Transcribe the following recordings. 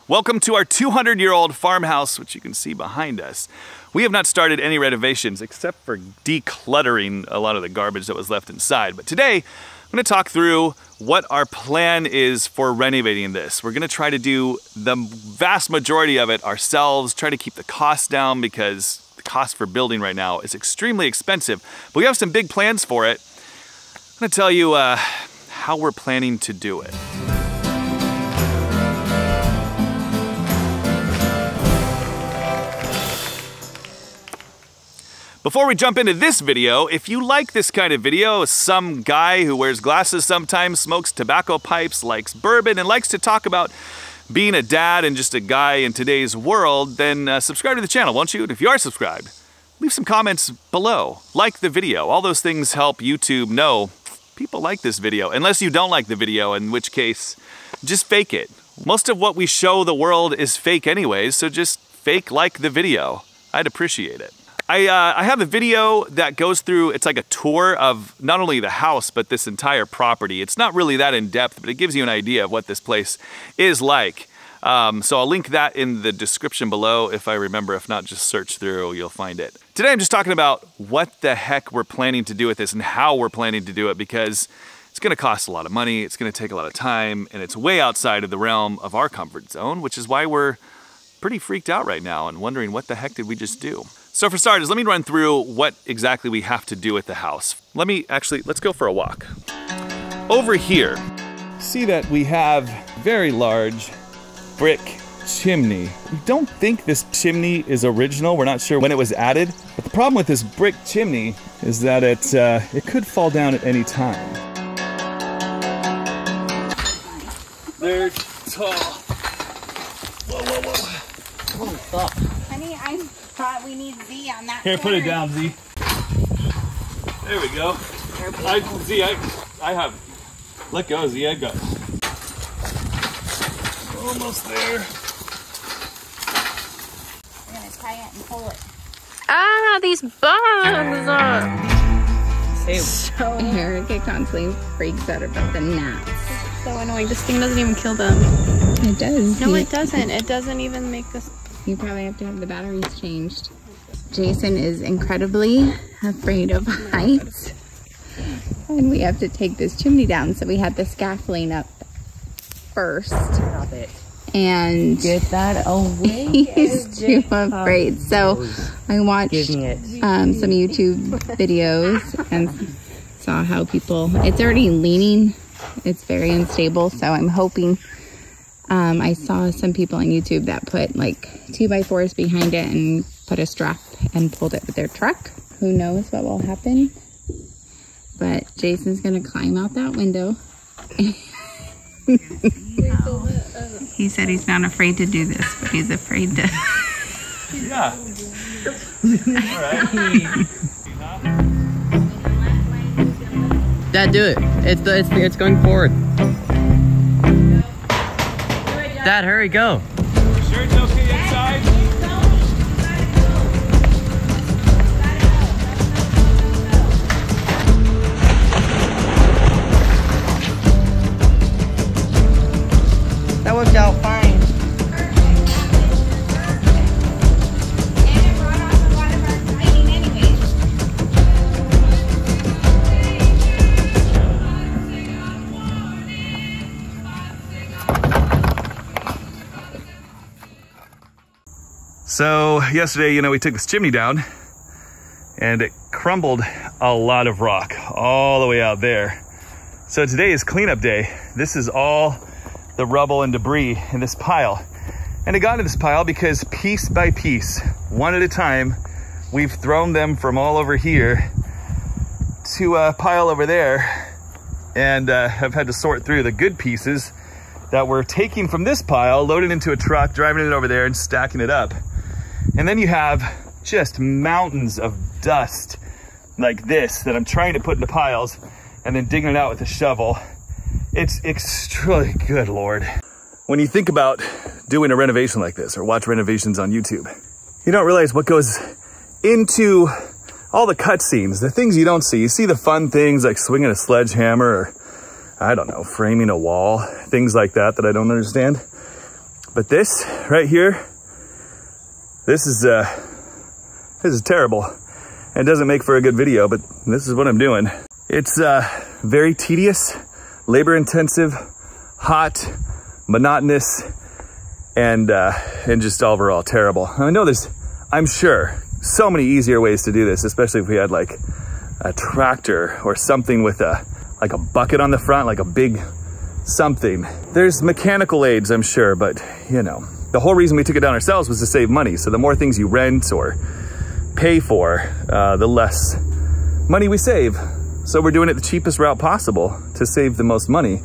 Welcome to our 200-year-old farmhouse, which you can see behind us. We have not started any renovations except for decluttering a lot of the garbage that was left inside. But today, I'm going to talk through what our plan is for renovating this. We're going to try to do the vast majority of it ourselves, try to keep the costs down because the cost for building right now is extremely expensive. But we have some big plans for it. I'm going to tell you how we're planning to do it. Before we jump into this video, if you like this kind of video, some guy who wears glasses sometimes, smokes tobacco pipes, likes bourbon, and likes to talk about being a dad and just a guy in today's world, then subscribe to the channel, won't you? And if you are subscribed, leave some comments below. Like the video. All those things help YouTube know people like this video. Unless you don't like the video, in which case, just fake it. Most of what we show the world is fake anyways, so just fake like the video. I'd appreciate it. I have a video that goes through, it's like a tour of not only the house, but this entire property. It's not really that in depth, but it gives you an idea of what this place is like. So I'll link that in the description below if I remember. If not, just search through, you'll find it. Today I'm just talking about what the heck we're planning to do with this and how we're planning to do it, because it's gonna cost a lot of money, it's gonna take a lot of time, and it's way outside of the realm of our comfort zone, which is why we're pretty freaked out right now and wondering what the heck did we just do. So for starters, let me run through what exactly we have to do at the house. Let's go for a walk. Over here, see that we have very large brick chimney. We don't think this chimney is original. We're not sure when it was added. But the problem with this brick chimney is that it could fall down at any time. They're tall. Whoa, whoa, whoa. Oh, fuck. Honey, I thought we need Z on that. Here, put it down, Z. There we go. I have. Let go, Z. I got. Almost there. We're gonna tie it and pull it. Ah, these bugs are So Erica constantly freaks out about the gnats. so annoying. This thing doesn't even kill them. It does. No, it doesn't. It doesn't even make this. You probably have to have the batteries changed. Jason is incredibly afraid of heights. And we have to take this chimney down. So we had the scaffolding up first. Stop it. And Get that away. he's too afraid. So I watched some YouTube videos and saw how it's already leaning. It's very unstable. So I'm hoping, I saw some people on YouTube that put like 2x4s behind it and put a strap and pulled it with their truck. Who knows what will happen? But Jason's gonna climb out that window. He said he's not afraid to do this, but he's afraid to. Yeah. All right. Dad, do it. It's going forward. Dad, hurry, go. Sure it's okay inside? That worked out fine. So yesterday, we took this chimney down and it crumbled a lot of rock all the way out there. So today is cleanup day. This is all the rubble and debris in this pile. And it got into this pile because piece by piece, one at a time, we've thrown them from all over here to a pile over there and have had to sort through the good pieces that we're taking from this pile, loading into a truck, driving it over there and stacking it up. And then you have just mountains of dust like this that I'm trying to put into piles and then digging it out with a shovel. It's extremely good, Lord. When you think about doing a renovation like this or watch renovations on YouTube, you don't realize what goes into all the cutscenes, the things you don't see. You see the fun things like swinging a sledgehammer or, I don't know, framing a wall, things like that I don't understand. But this right here, this is terrible. It doesn't make for a good video, but this is what I'm doing. It's very tedious, labor intensive, hot, monotonous, and just overall terrible. I know there's, I'm sure, so many easier ways to do this, especially if we had like a tractor or something with like a bucket on the front, like a big something. There's mechanical aids, I'm sure, but you know, the whole reason we took it down ourselves was to save money. So the more things you rent or pay for, the less money we save. So we're doing it the cheapest route possible to save the most money,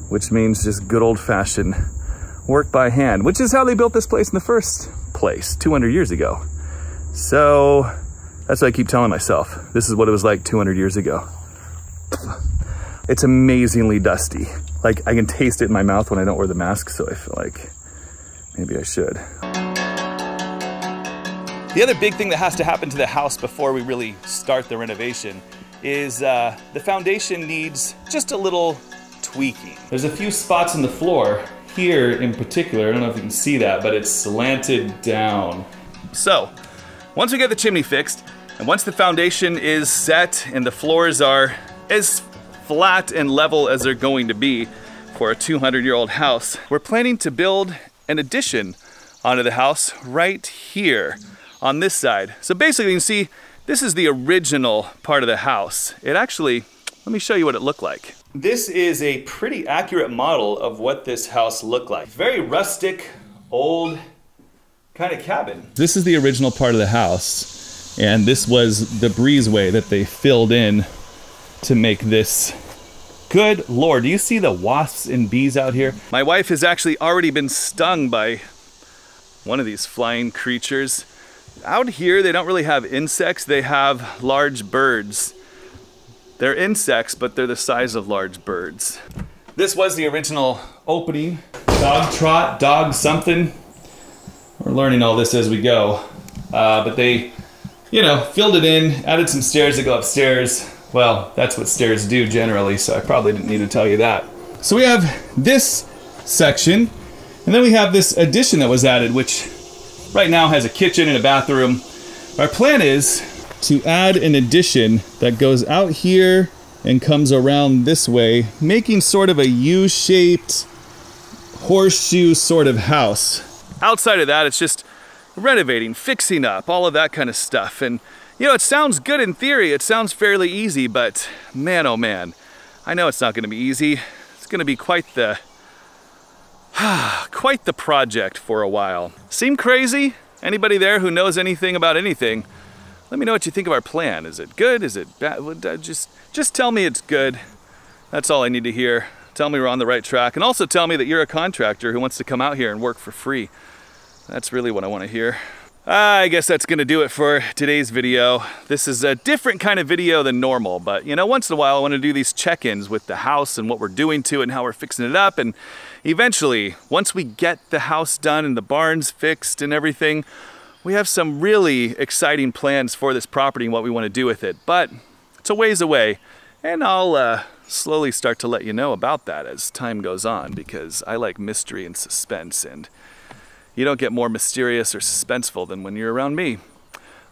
which means just good old-fashioned work by hand, which is how they built this place in the first place 200 years ago. So that's what I keep telling myself. This is what it was like 200 years ago. It's amazingly dusty. Like, I can taste it in my mouth when I don't wear the mask, so I feel like maybe I should. The other big thing that has to happen to the house before we really start the renovation is the foundation needs just a little tweaking. There's a few spots in the floor, here in particular, I don't know if you can see that, but it's slanted down. So, once we get the chimney fixed, and once the foundation is set and the floors are as flat and level as they're going to be for a 200-year-old house, we're planning to build an addition onto the house right here on this side. So basically you can see this is the original part of the house. It actually, let me show you what it looked like. This is a pretty accurate model of what this house looked like. Very rustic, old kind of cabin. This is the original part of the house, and this was the breezeway that they filled in to make this. Good Lord, do you see the wasps and bees out here? My wife has actually already been stung by one of these flying creatures. Out here, they don't really have insects, they have large birds. They're insects, but they're the size of large birds. This was the original opening. Dog trot, dog something. We're learning all this as we go. But they, you know, filled it in, added some stairs to go upstairs. Well, that's what stairs do generally, so I probably didn't need to tell you that. So we have this section, and then we have this addition that was added, which right now has a kitchen and a bathroom. Our plan is to add an addition that goes out here and comes around this way, making sort of a U-shaped horseshoe sort of house. Outside of that, it's just renovating, fixing up, all of that kind of stuff. And you know, it sounds good in theory, it sounds fairly easy, but man, oh man, I know it's not gonna be easy. It's gonna be quite the project for a while. Seem crazy? Anybody there who knows anything about anything, let me know what you think of our plan. Is it good? Is it bad? Just tell me it's good. That's all I need to hear. Tell me we're on the right track. And also tell me that you're a contractor who wants to come out here and work for free. That's really what I want to hear. I guess that's gonna do it for today's video. This is a different kind of video than normal, but you know, once in a while I want to do these check-ins with the house and what we're doing to it and how we're fixing it up. And eventually, once we get the house done and the barns fixed and everything, we have some really exciting plans for this property and what we want to do with it. But it's a ways away, and I'll slowly start to let you know about that as time goes on, because I like mystery and suspense, and you don't get more mysterious or suspenseful than when you're around me.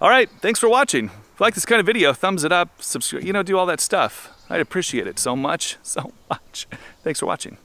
All right, thanks for watching. If you like this kind of video, thumbs it up, subscribe, you know, do all that stuff. I'd appreciate it so much, so much. Thanks for watching.